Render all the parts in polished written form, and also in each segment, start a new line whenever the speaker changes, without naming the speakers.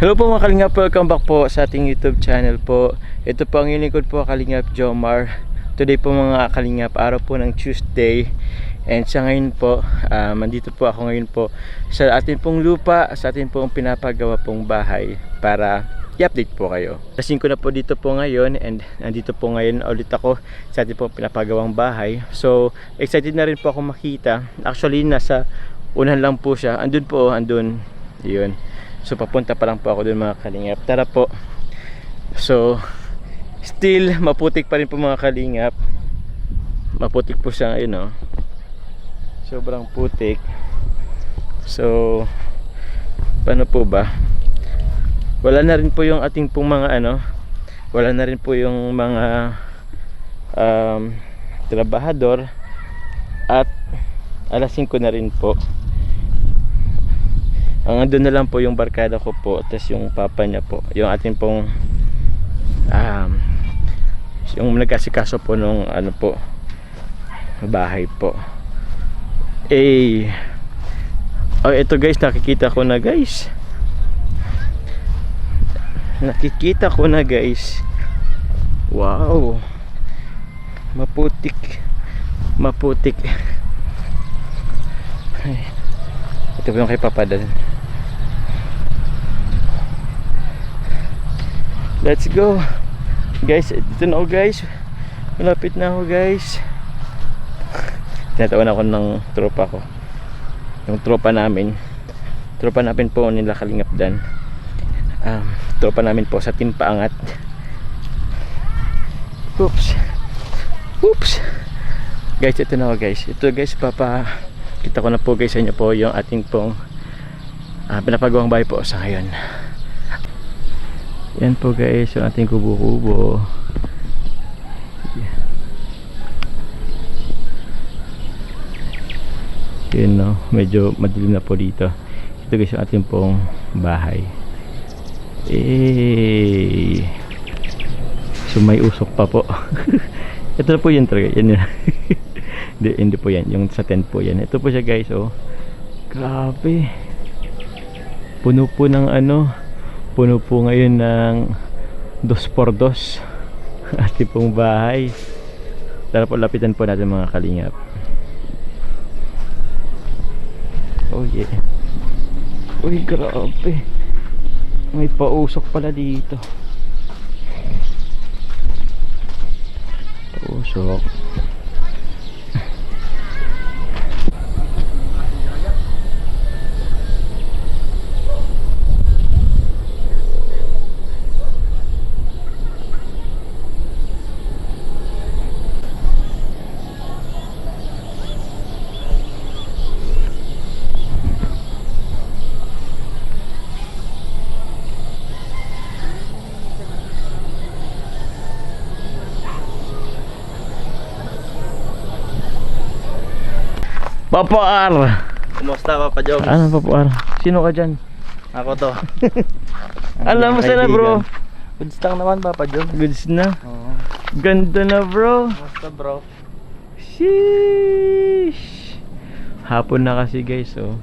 Hello po mga Kalingap, welcome back po sa ating YouTube channel po. Ito po ang lingkod po, Kalingap Jomar. Today po mga Kalingap, araw po ng Tuesday. And sa ngayon po, nandito po ako ngayon po sa ating pong lupa, sa ating pong pinapagawa pong bahay para i-update po kayo. Lasing ko na po dito po ngayon and nandito po ngayon ulit ako sa ating pong pinapagawang bahay. So excited na rin po ako makita. Actually nasa unahan lang po siya. Andun po, andun. Yun. So papunta pa lang po ako dun mga Kalingap. Tara po. So still maputik pa rin po mga Kalingap. Maputik po siya ngayon, no? Sobrang putik. So paano po ba? Wala na rin po yung ating pong mga wala na rin po yung mga trabahador. At alas 5 na rin po. Ang andun na lang po yung barkada ko po, tapos yung papa niya po, yung ating pong yung nagkasikaso po nung po bahay po. Ito guys, nakikita ko na guys, wow, maputik. Ito po yung kay papa dun. Let's go guys, ito na ako guys, malapit na ako guys. Tinatawan ako ng tropa ko, yung tropa namin po nila Kalingap Dan. Tropa namin po sa Team Paangat. Oops guys, ito na ako guys. Ito guys, kita ko na po guys sa inyo po yung ating pong pinapagawang bahay po sa ngayon. Yan po guys, yung ating kubo-kubo. Yun, no, medyo madilim na po dito. Ito guys yung ating pong bahay. So may usok pa po. Ito na po yun talaga. Yan yun. Hindi po yan, yung sa tent po yan. Ito po siya guys, oh. Grabe. Puno po ng puno po ngayon ng 2x2 ating pong bahay. Tara po, lapitan po natin mga Kalingap. Oh yeah. Uy, grabe. May pausok pala dito. Pausok. Papa R.
Kumusta Papa Jom?
Ano Papa R? Sino ka dyan?
Ako to.
Alam mo sana bro.
Goods lang naman Papa Jom.
Goods na.
Oo.
Ganda na bro.
Kumusta bro?
Sheesh. Hapon na kasi guys, oh.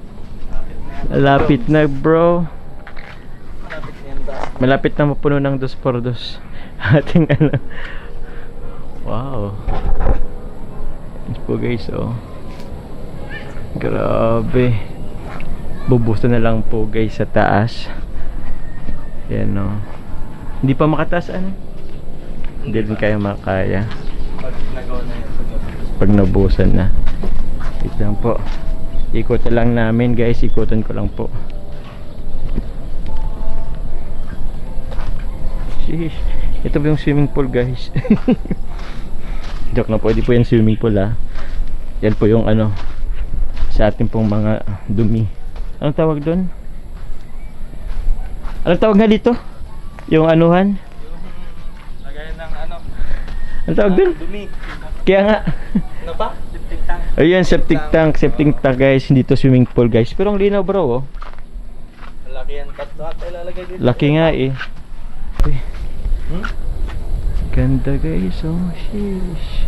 Malapit na bro.
Malapit na yan ba?
Malapit na mapuno ng 2x2 ating Wow. Ito po guys, oh. Grabe. Bubusto na lang po guys sa taas. Yan, no. Hindi pa makataas Hindi rin kaya makaya
Pag nagawa na yan.
pag nabusan na. Wait lang po. Ikutan lang namin guys. Ikutan ko lang po. Sheesh. Ito po yung swimming pool guys. Joke na po. Hindi po yung swimming pool Yan po yung sa ating pong mga dumi. Anong tawag doon? Anong tawag nga dito? Yung anuhan?
Yung lagayan ng
Anong tawag doon?
dumi.
Kaya nga.
Ano pa? Septic tank.
Ayun, septic tank guys. Hindi to swimming pool guys. Pero ang linaw bro, oh.
Malaki yan. Tatlo ata ilalagay dito.
Laki nga eh. Ganda guys, oh. Sheesh.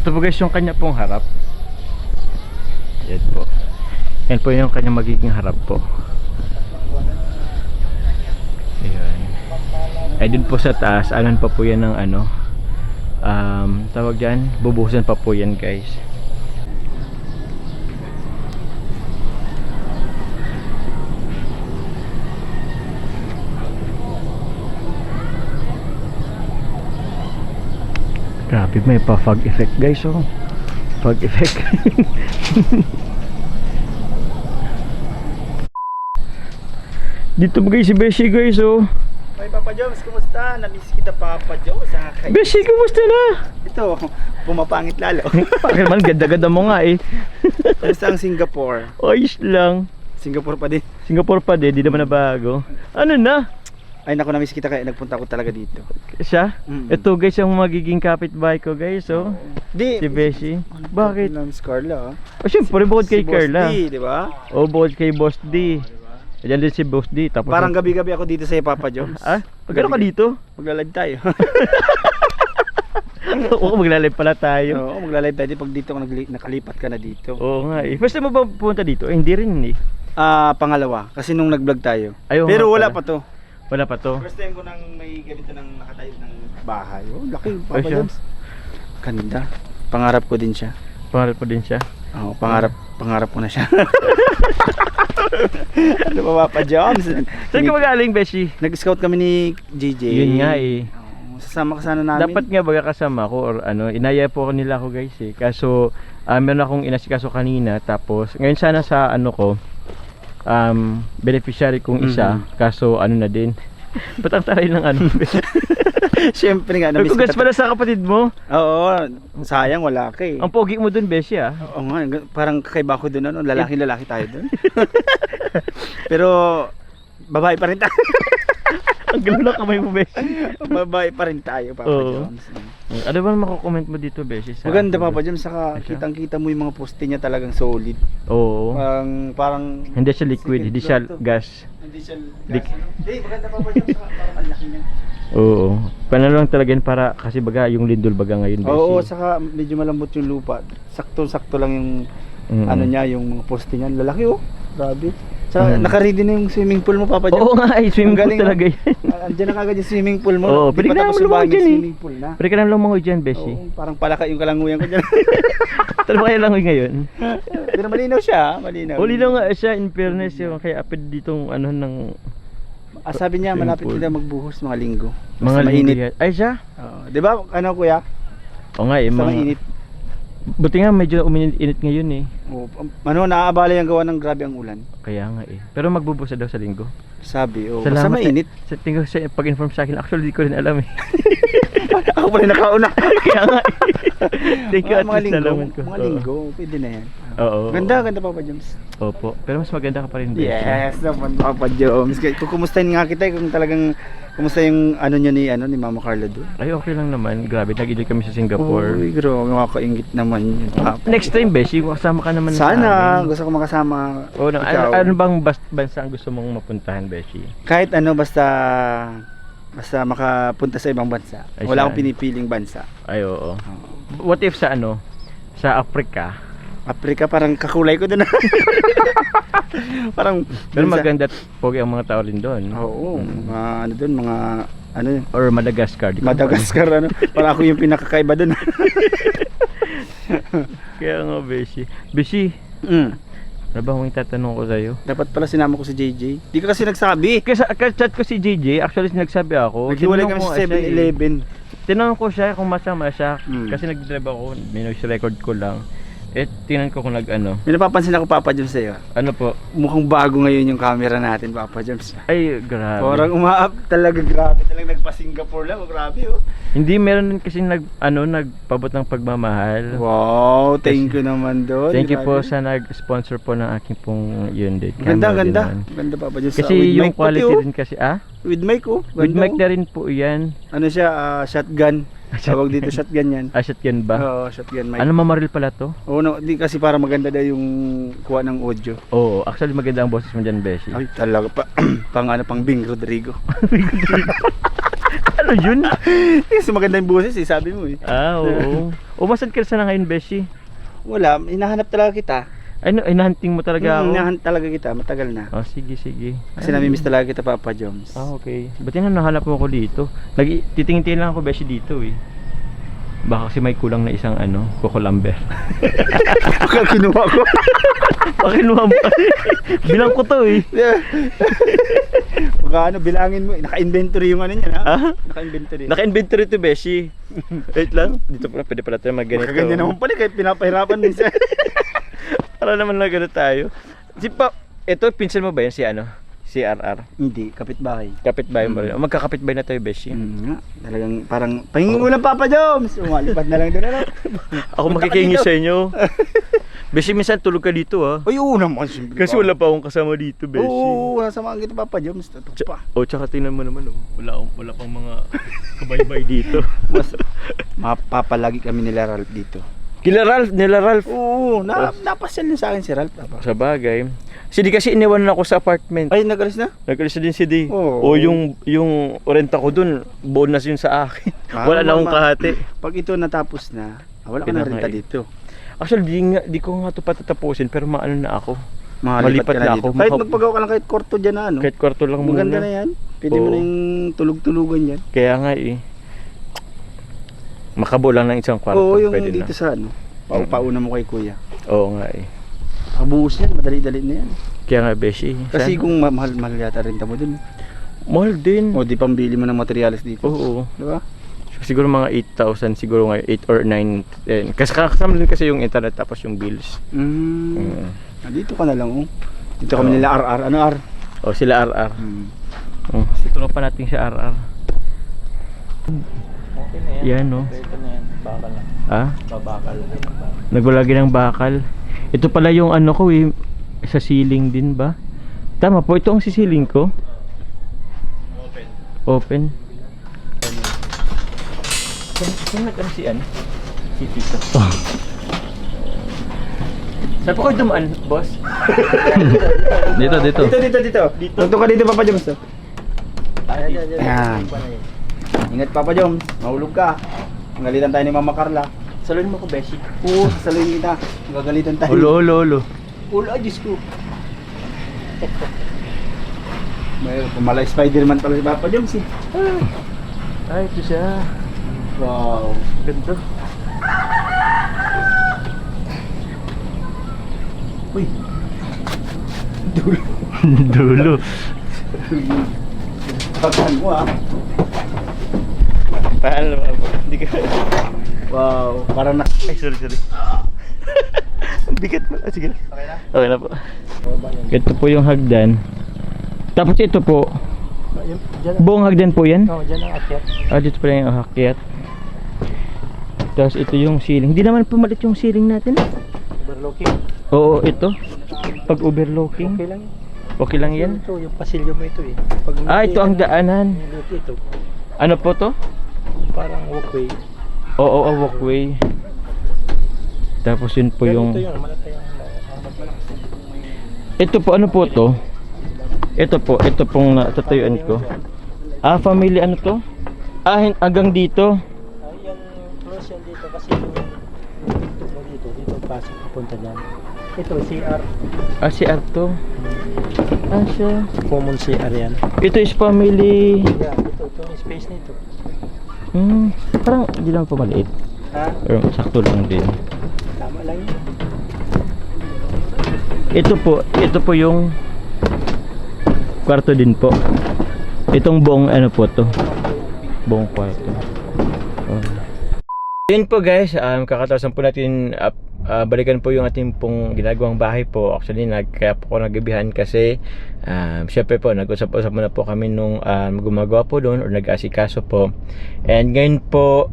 Ito po guys yung kanya pong harap. Yan po. Yan po yung kanya magiging harap po. Ayan. Ay dun po sa taas, anan pa po yan ng ano, tawag dyan, bubuhusan pa po yan guys. Grabe, may pa fog effect guys, oh. Fog effect. Dito ba guys si Beshi guys, oh.
Ay, Papa Joms, kumusta? Namiss kita, Papa Joms.
Beshi, kumusta na?
Ito, pumapangit lalo.
Bakit man, ganda-ganda mo nga eh.
Kumusta ang Singapore?
Ayos lang.
Singapore pa din.
Singapore pa din, di naman na bago. Ano na?
Ay, naku, namiss kita kaya nagpunta ko talaga dito.
Siya?
Mm.
Ito guys yung magiging kapitbahay ko guys, oh.
Di,
Si Beshi. Bakit?
Namiss Carla, ah.
Oh, syempre, bukod kay
Si Boss
Carla.
D, di ba?
Oh, bukod kay Boss D. Diyan din si Boss D. Tapos
Parang gabi-gabi ako dito sa Papa Joms.
Ah? Magkano ka dito?
Magla-live tayo.
Oo, magla-live pala tayo.
Oo, magla-live tayo pag dito nakalipat ka na dito.
Oo nga eh. First time mo ba pumunta dito? Eh, hindi rin eh.
Pangalawa, kasi nung nag-vlog tayo.
Ayaw
Pero
nga
wala
pala.
pa to.
Wala pa to.
First time ko nang may ganito nang nakatayo ng bahay. Oh, laki,
Ay,
Papa
siya.
Joms. Ganda. Pangarap ko din siya.
Pangarap po din siya.
Oo, pangarap ko na siya. Ano ba, Papa Joms?
Saan ka magaling, Beshi?
Nag-scout kami ni JJ.
Yun nga eh.
Oo, sasama ka sana namin.
Dapat nga baga kasama ko or ano, inaya po ako nila ako guys eh. Kaso, meron akong inasikaso kanina. Tapos, ngayon sana sa ano ko, beneficiary kong isa. Kaso, ano na din. Ba't ang taray ng ano?
Siyempre nga, namiss
Nagkugas pala sa kapatid mo.
Oo, sayang wala ka eh.
Ang pogi mo dun, Beshi ah.
Oo nga, parang kakaiba ko dun, ano, lalaki tayo dun. Pero, babae pa rin tayo.
Ang gano'n lang kamay mo, Beshi.
Babae pa rin tayo, Papa
Oo.
Joms.
Ano ba mako-comment mo dito, Beshi? Sa
Maganda,
akin?
Papa Joms, saka
Ay, siya.
kitang-kita mo yung mga poste niya talagang solid.
Oo.
Parang
Hindi siya liquid, hindi siya
Second floor to.
gas.
Hindi siya
Lik-
gas, ano? Hindi, maganda, Papa Joms, saka parang ang laki niya.
Oo. Panalo lang talaga yun para kasi baga yung lindol baga ngayon, Beshi.
Oo, saka medyo malambot yung lupa. Sakto-sakto lang yung ano niya, yung mga poste niya. Lalaki, oh. Grabe. Saka naka-ready na yung swimming pool mo, Papa Joms.
Oo nga, ay swimming
Ang
pool
galing,
talaga yan.
Andiyan na kagad yung swimming pool mo.
Oo,
Di
pwede
pa
na
tapos
naman
yung
lumangoy
bahagi
dyan
ng
eh.
swimming pool na.
Pwede ka naman lumangoy dyan, Beshi.
Oo, parang palaka yung kalanguyan ko dyan.
Tara ba kayo langoy ngayon?
Pero malinaw siya, malinaw.
Uli lang nga siya, in fairness yung kaya apid ditong ano ng
Sabi niya,
Swimming
malapit
pool.
na magbuhos mga linggo.
mga
Basta mainit.
linggo yan. Ay siya?
Oo. Di ba, ano kuya?
O nga eh,
Sa
mga...
mainit.
Buti nga medyo uminit ngayon eh.
Oo, ano, naaabala yung gawa ng grabe ang ulan.
Kaya nga eh. Pero magbubusa daw sa linggo.
Sabi, oh, basta mainit.
Sa tingin ko sa pag-inform sa akin, actually di ko rin alam eh.
Ako pala nakauna.
Kaya nga eh. Thank you at
mga
least
linggo,
nalaman ko.
mga linggo, pwede na yan.
Oo.
Ganda, ganda Papa Joms.
Opo. Pero mas maganda ka pa rin. Beshi.
Yes, naman Papa Joms. Kukumustahin nga kita kung talagang kumusta yung ano niya ni Mama Carla doon.
Ay okay lang naman. Grabe, nag-enjoy kami sa Singapore.
Uy, grabe, makakaingit naman yun, Papa.
Next time, Beshi, kasama ka naman sa
Sana,
amin.
gusto ko makasama.
Oo, no,
ikaw.
ano bang bansa ang gusto mong mapuntahan, Beshi?
Kahit ano, basta makapunta sa ibang bansa.
Ay,
Wala
saan?
akong pinipiling bansa.
Ay, oo. What if sa ano? Sa Africa?
Africa, parang kakulay ko doon. Parang
Pero
dun sa-
maganda at pogi ang mga tao rin doon.
Oo, mga ano doon, mga ano,
Or Madagascar. Di ko
Madagascar ano. Parang ako yung pinakakaiba doon.
alam. Kaya nga, Beshi. Beshi, ano ba yung tatanong ko sa'yo?
Dapat pala sinama ko si JJ. Di ka kasi nagsabi.
Kasi chat ko si JJ, actually nagsabi ako.
Naghiwalay
tinanong
kami
ko
sa
nga siya eh.
7-Eleven.
Tinanong ko siya kung masama siya.
Mm.
Kasi nag-drive ako, record ko lang. Eh, tinan ko kung nag-ano.
May napapansin ako, Papa Joms, sa'yo.
Ano po?
Mukhang bago ngayon yung camera natin, Papa Joms.
Ay, grabe.
Parang umaap talaga, grabe. Talagang nagpa-Singapore lang, grabe oh.
Hindi, meron din kasi nagpabot ng pagmamahal.
Wow, thank you naman doon.
Thank you po
Grabe.
sa nag-sponsor po ng aking pong yun din.
Ganda,
camera din
ganda.
naman.
Ganda, Papa Joms.
Kasi
With
yung
mic
quality
pati, oh.
din kasi,
With mic oh.
with
Ganda,
mic
oh.
na rin po yan.
Ano siya, shotgun. Tawag dito shotgun yan.
Shotgun ba?
Oo, shotgun mic.
Ano mamaril pala to?
Oo, no, di kasi para maganda daw yung kuha ng audio.
Oo, actually maganda ang boses mo dyan, Beshi.
Ay, talaga pa. Pang Bing Rodrigo.
Ano Ano yun?
Kasi maganda yung boses eh, sabi mo eh.
Oo. Umasan ka sana ngayon, Beshi?
Wala, hinahanap talaga kita.
Ano, hinahunting mo talaga ako?
Hinahanap talaga kita, matagal na.
Oh, sige, sige.
Kasi namimiss talaga kita, Papa Joms.
Ah, okay. Ba't yan nahanap mo ako dito? Titingin-tingin lang ako, Beshi, dito eh. Baka kasi may kulang na isang kukulamber.
Baka kinuha ko.
Pakinuha mo kasi. Bilang ko to eh.
Baka bilangin mo. Naka-inventory yung niya ha?
Ah?
Naka-inventory.
Naka-inventory to, Beshi. Wait lang. Dito pala, pwede pala tayo mag-ganito.
Ganyan naman pala, kahit pinapahirapan minsan.
Para naman lang ganito tayo. Ito, pinsan mo ba yan si RR?
Hindi, kapitbahay.
Kapitbahay mo rin. Magkakapitbahay na tayo, Beshi.
Nga, talagang parang pahingin mo lang, Papa Joms. Umalipad na lang doon.
Ako makikingi sa inyo. Beshi, minsan tulog ka dito ah.
Ay, oo naman. Siyempre,
Kasi wala pa akong kasama dito, Beshi.
Oo, samaan kita, Papa Joms. Tatok pa.
Tsaka tingnan mo naman wala pang mga kabaybay dito.
Mas mapapalagi kami nila Ralph dito.
Nila Ralph.
Oo, napasyal niya sa akin si Ralph.
Sa bagay. Si Di kasi iniwanan ako sa apartment.
Ay, nag-alis na?
Nag-alis na din si Di.
Oo.
O yung renta ko dun, bonus yun sa akin. Wala na akong kahati.
Pag ito natapos na, wala ka na renta dito.
Actually, di ko nga ito patatapusin, pero maano na ako.
Malipat
na
dito.
ako.
Kahit magpagawa ka lang kahit kwarto dyan na
Kahit kwarto lang muna.
Maganda na yan. Pwede mo
Oo.
na yung tulog-tulugan yan.
Kaya nga eh. Makabo lang ng isang kwarto.
Oo, yung
pwede
dito
na.
sa pauna mo kay kuya.
Oo nga eh.
Kabuhos yan, madali-dali na yan.
Kaya nga, Beshi.
Kasi kung mahal yata renta mo dun.
mahal din.
O di pambili mo ng materials dito.
Oo.
Diba?
Siguro mga 8,000 siguro ngayon, 8 or 9. Kasi kasama din kasi yung internet tapos yung bills.
Dito ka na lang oh. Dito kami nila RR. Ano R?
O sila RR. Ito pa natin siya RR.
Okay na yan.
Yan no.
Ito na yan. Bakal lang.
Ah?
Babakal lang.
Nagulagi ng bakal. Ito pala yung ko eh. Sa ceiling din ba? Tama po, ito ang sisiling ko.
Open.
Open. Saan nag si Si Tito. Saan po kayo dumaan, boss?
Dito. Tungtong ka dito, Papa Joms. Ayan. Ingat, Papa Joms. Mahulog ka. Ngalitan tayo ni Mama Carla.
Saluhin mo ko, Beshi.
Oo, sasaluhin kita. Magagalitan tayo.
Ulo.
Ulo, Diyos ko. May pumalay Spider-Man pala si Papa Joms eh.
Ay, ito siya.
Wow.
Ganda.
Uy. Dulo.
Dulo.
Pagkaan mo ah.
Paano ba? Hindi ka.
Wow. Parang
Ay, sorry. Bigat mo. Sige.
Okay na?
Okay na po. Ito po yung hagdan. Tapos ito po. Buong hagdan po yan?
Oo, dyan ang akyat.
Dito pala yung akyat. Tapos ito yung ceiling. Hindi naman pumalit yung ceiling natin.
Overlooking.
Oo, ito. Pag overlooking.
Okay lang.
Okay lang yan.
Ito, yung pasilyo mo ito eh. Pag
Ito ang daanan.
Niluti ito.
Ano po to?
Parang walkway.
Oo, walkway. Tapos yun po yung...
Ito yun, malaki ang
Ito po, ano po to? Ito pong natatayuan ko. Family ano to? Hanggang dito.
Ay, yung close yan dito kasi yung pinto mo dito pasok papunta dyan. Ito, CR.
CR to. Siya.
Common CR yan.
Ito is family.
Yeah, ito yung space nito.
Parang hindi lang po maliit.
Ha?
Pero sakto lang din.
Tama lang yun.
Ito po yung kwarto din po. Itong buong ano po to. Buong kwarto. Yun po guys, kakatawasan po natin balikan po yung ating pong ginagawang bahay po. Actually, kaya po ako nagabihan kasi syempre po, nag-usap-usap muna po kami nung gumagawa po doon or nag-asikaso po. And ngayon po,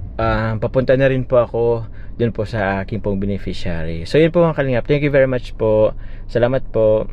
papunta na rin po ako dun po sa aking pong beneficiary. So yun po mga kalingap. Thank you very much po. Salamat po.